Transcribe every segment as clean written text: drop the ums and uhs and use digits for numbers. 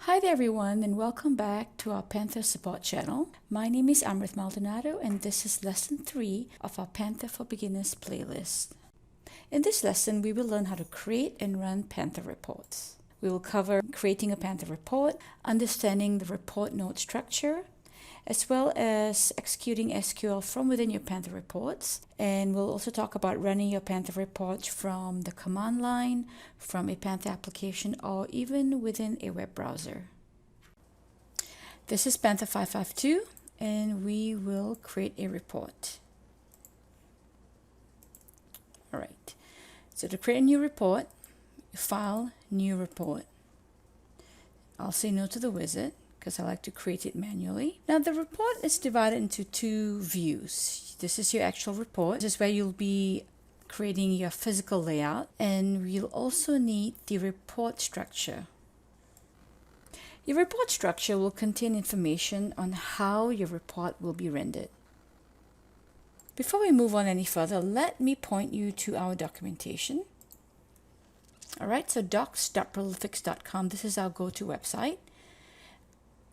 Hi there everyone and welcome back to our Panther support channel. My name is Amrit Maldonado and this is lesson 3 of our Panther for Beginners playlist. In this lesson we will learn how to create and run Panther reports. We will cover creating a Panther report, understanding the report node structure, as well as executing SQL from within your Panther reports. And we'll also talk about running your Panther reports from the command line, from a Panther application, or even within a web browser. This is Panther 552, and we will create a report. All right, so to create a new report, File, New Report. I'll say no to the wizard, because I like to create it manually. Now the report is divided into two views. This is your actual report. This is where you'll be creating your physical layout, and you'll also need the report structure. Your report structure will contain information on how your report will be rendered. Before we move on any further, let me point you to our documentation. Alright, so docs.prolifics.com, this is our go-to website.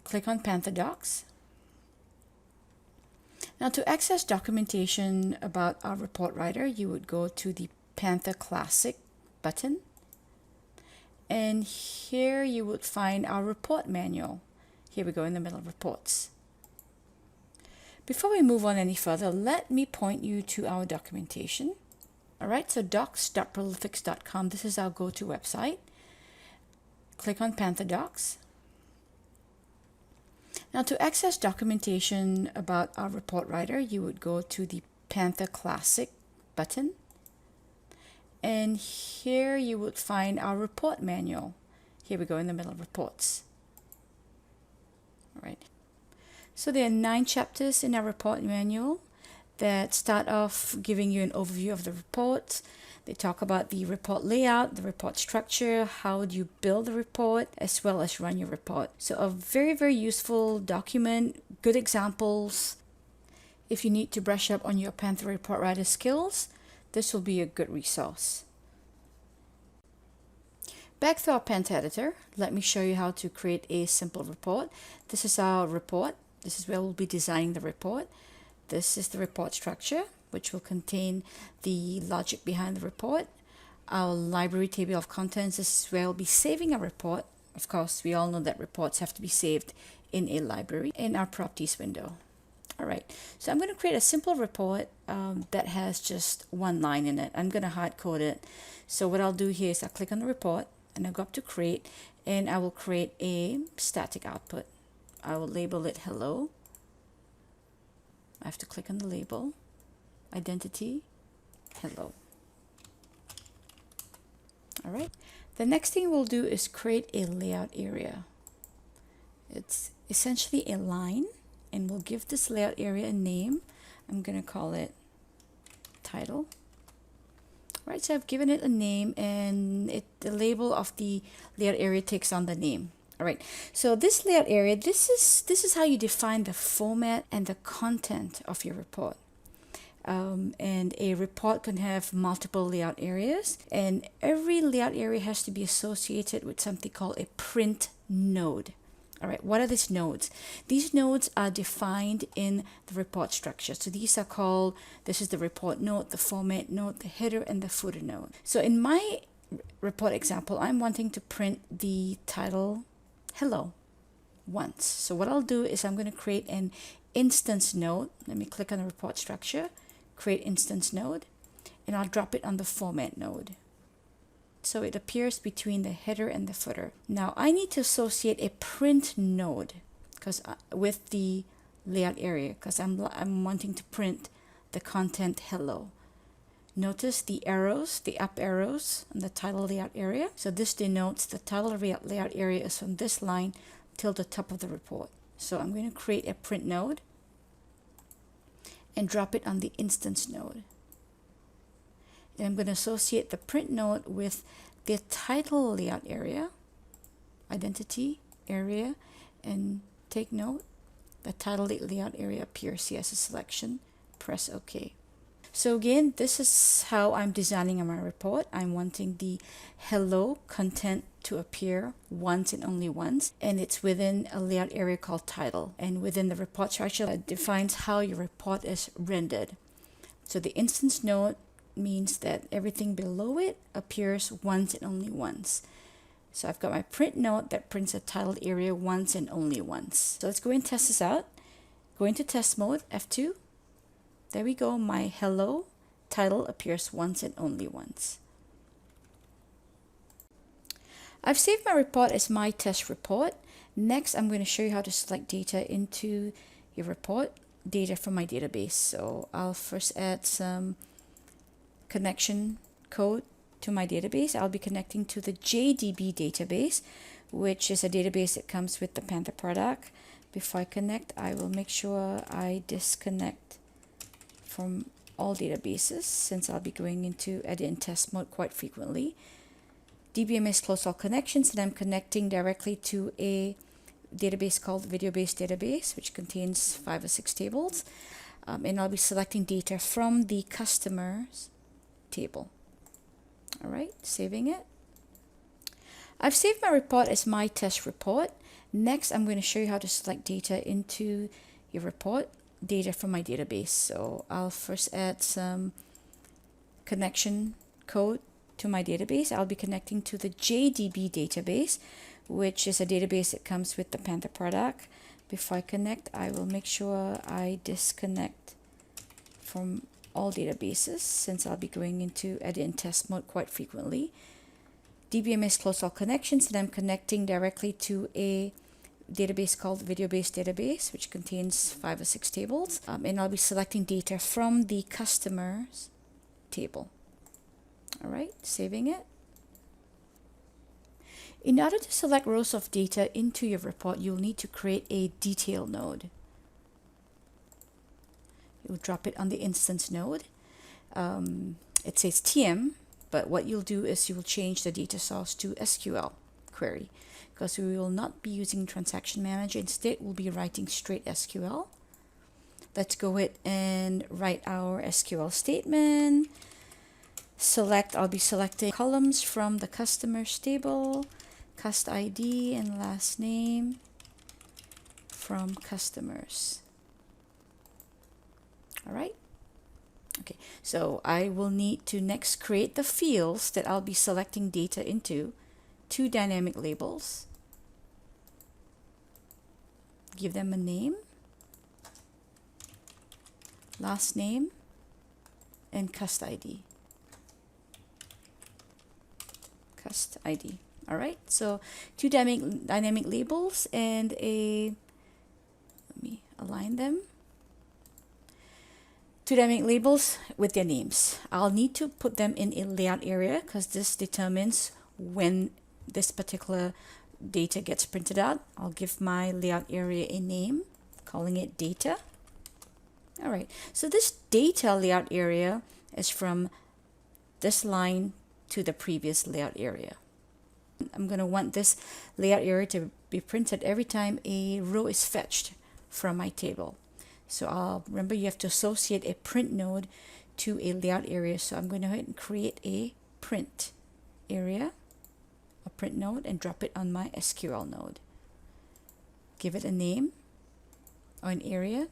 Click on Panther Docs. Now to access documentation about our report writer, you would go to the Panther Classic button. And here you would find our report manual. Here we go in the middle of reports. Before we move on any further, let me point you to our documentation. Alright, so docs.prolifics.com, this is our go-to website. Click on Panther Docs. Now to access documentation about our report writer, you would go to the Panther Classic button. And here you would find our report manual. Here we go in the middle of reports. All right. So there are 9 chapters in our report manual that start off giving you an overview of the report. They talk about the report layout, the report structure, how do you build the report, as well as run your report. So a very, very useful document, good examples. If you need to brush up on your Panther report writer skills, this will be a good resource. Back to our Panther editor, let me show you how to create a simple report. This is our report. This is where we'll be designing the report. This is the report structure, which will contain the logic behind the report. Our library table of contents is where we'll be saving a report. Of course, we all know that reports have to be saved in a library. In our properties window. All right, so I'm going to create a simple report that has just one line in it. I'm going to hard code it. So what I'll do here is I'll click on the report and I'll go up to create, and I will create a static output. I will label it hello. I have to click on the label. Identity, hello. All right. The next thing we'll do is create a layout area. It's essentially a line, and we'll give this layout area a name. I'm going to call it title. All right, so I've given it a name, and the label of the layout area takes on the name. All right, so this layout area, this is how you define the format and the content of your report. And a report can have multiple layout areas, and every layout area has to be associated with something called a print node. All right, what are these nodes? These nodes are defined in the report structure. So these are called, this is the report node, the format node, the header, and the footer node. So in my report example, I'm wanting to print the title hello once. So what I'll do is I'm going to create an instance node. Let me click on the report structure, create instance node, and I'll drop it on the format node. So it appears between the header and the footer. Now I need to associate a print node with the layout area, because I'm wanting to print the content hello. Notice the arrows, the up arrows on the title layout area. So this denotes the title layout area is from this line till the top of the report. So I'm going to create a print node and drop it on the instance node. And I'm going to associate the print node with the title layout area, identity area, and take note, the title layout area appears here as a selection. Press OK. So again, this is how I'm designing my report. I'm wanting the hello content to appear once and only once, and it's within a layout area called title. And within the report structure, it defines how your report is rendered. So the instance node means that everything below it appears once and only once. So I've got my print node that prints a titled area once and only once. So let's go and test this out. Go into test mode, F2. There we go, my hello title appears once and only once. I've saved my report as my test report. Next, I'm going to show you how to select data into your report, data from my database. So I'll first add some connection code to my database. I'll be connecting to the JDB database, which is a database that comes with the Panther product. Before I connect, I will make sure I disconnect from all databases, since I'll be going into edit and test mode quite frequently. DBMS close all connections, and I'm connecting directly to a database called video-based database, which contains 5 or 6 tables. And I'll be selecting data from the customers table. All right, saving it. I've saved my report as my test report. Next, I'm going to show you how to select data into your report, data from my database. So I'll first add some connection code to my database. I'll be connecting to the JDB database, which is a database that comes with the Panther product. Before I connect, I will make sure I disconnect from all databases, since I'll be going into edit and test mode quite frequently. DBMS close all connections, and I'm connecting directly to a database called video-based database, which contains 5 or 6 tables. And I'll be selecting data from the customers table. All right, saving it. In order to select rows of data into your report, you'll need to create a detail node. You'll drop it on the instance node. It says TM, but what you'll do is you will change the data source to SQL query, because we will not be using transaction manager. Instead, we'll be writing straight SQL. Let's go ahead and write our SQL statement. I'll be selecting columns from the customers table, cust ID and last name from customers. All right. Okay, so I will need to next create the fields that I'll be selecting data into, 2 dynamic labels. Give them a name, last name, and cust ID. Cust ID. All right, so 2 dynamic labels and let me align them. 2 dynamic labels with their names. I'll need to put them in a layout area, because this determines when this particular data gets printed out. I'll give my layout area a name, calling it data. All right, so this data layout area is from this line to the previous layout area. I'm going to want this layout area to be printed every time a row is fetched from my table. So remember, you have to associate a print node to a layout area. So I'm going to go ahead and create a print area, a print node, and drop it on my SQL node. Give it a name or an area.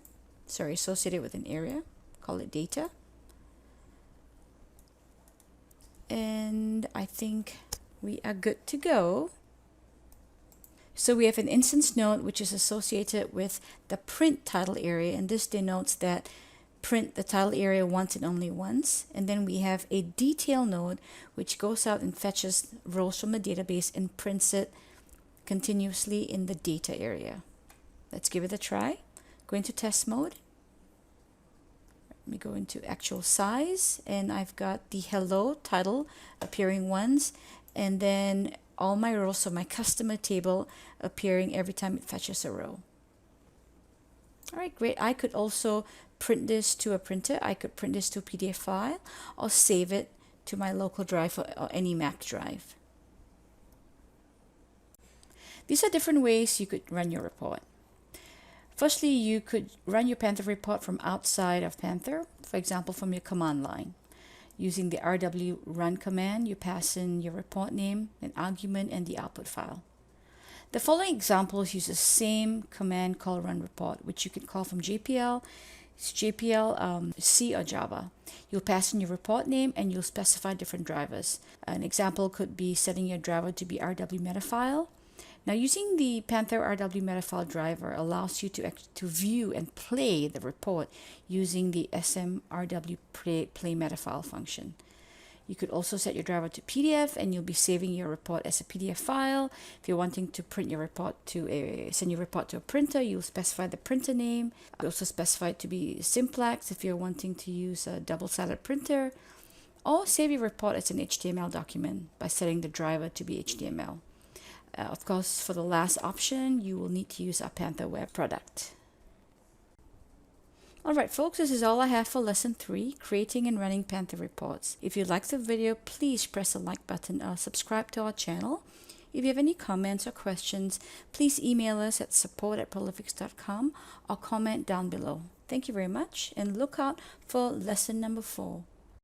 Sorry, associate it with an area. Call it data. And I think we are good to go. So we have an instance node which is associated with the print title area, and this denotes that print the title area once and only once. And then we have a detail node which goes out and fetches rows from the database and prints it continuously in the data area. Let's give it a try. Go into test mode. Let me go into actual size, and I've got the hello title appearing once, and then all my rows, so my customer table, appearing every time it fetches a row. All right, great. I could also print this to a printer. I could print this to a PDF file or save it to my local drive or any Mac drive. These are different ways you could run your report. Firstly, you could run your Panther report from outside of Panther, for example, from your command line. Using the rw run command, you pass in your report name, an argument, and the output file. The following examples use the same command called run report, which you can call from JPL, C or Java. You'll pass in your report name and you'll specify different drivers. An example could be setting your driver to be RW metafile. Now, using the Panther RW metafile driver allows you to view and play the report using the smrw play metafile function. You could also set your driver to PDF and you'll be saving your report as a PDF file. If you're wanting to print your report send your report to a printer, you'll specify the printer name. You also specify it to be simplex if you're wanting to use a double-sided printer, or save your report as an HTML document by setting the driver to be HTML. Of course, for the last option, you will need to use our Panther web product. Alright folks, this is all I have for lesson 3, creating and running Panther reports. If you liked the video, please press the like button or subscribe to our channel. If you have any comments or questions, please email us at support@prolifics.com or comment down below. Thank you very much and look out for lesson number 4.